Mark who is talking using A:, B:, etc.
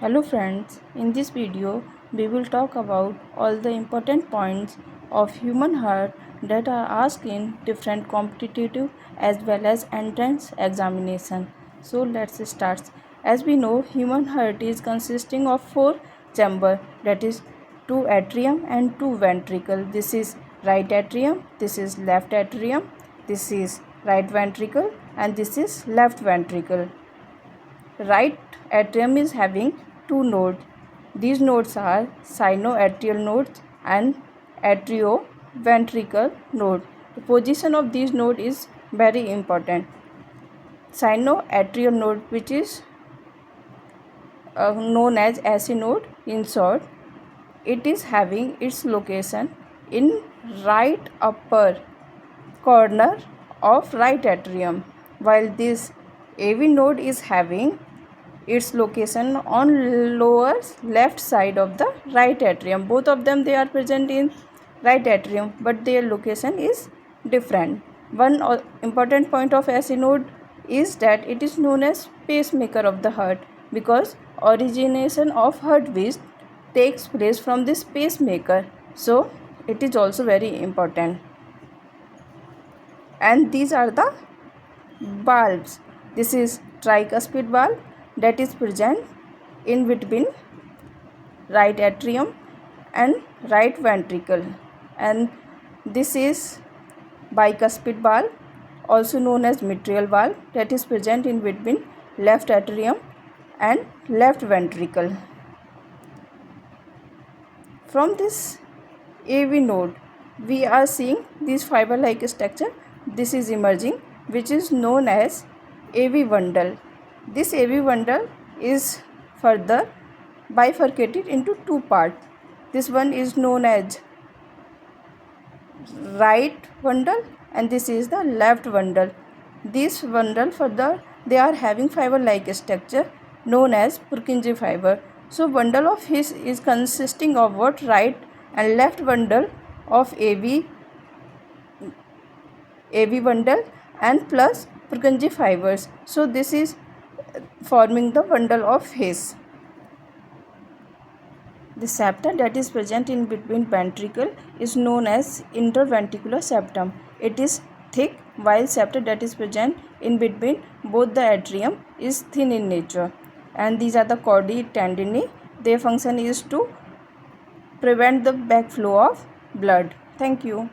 A: Hello friends, in this video we will talk about all the important points of human heart that are asked in different competitive as well as entrance examination. So let's start. As we know, human heart is consisting of four chamber, that is two atrium and two ventricle. This is right atrium, this is left atrium, this is right ventricle and this is left ventricle. Right atrium is having two nodes. These nodes are sinoatrial nodes and atrioventricular node. The position of these node is very important. Sinoatrial node, which is known as AC node in short, it is having its location in right upper corner of right atrium, while this AV node is having its location on lower left side of the right atrium. Both of them, they are present in right atrium, but their location is different. One important point of AC node is that it is known as pacemaker of the heart, because origination of heartbeat takes place from this pacemaker, so it is also very important. And these are the valves. This is tricuspid valve that is present in between right atrium and right ventricle, and this is bicuspid valve, also known as mitral valve, that is present in between left atrium and left ventricle. From this AV node we are seeing this fiber like structure. This is emerging, which is known as AV bundle. This AV bundle is further bifurcated into two parts. This one is known as right bundle and this is the left bundle. This bundle further, they are having fiber like structure known as Purkinje fiber. So bundle of his is consisting of what? Right and left bundle of AV bundle and plus Purkinje fibers. So this is forming the bundle of His. The septum that is present in between ventricle is known as interventricular septum. It is thick, while septum that is present in between both the atrium is thin in nature. And these are the chordae tendineae. Their function is to prevent the backflow of blood. Thank you.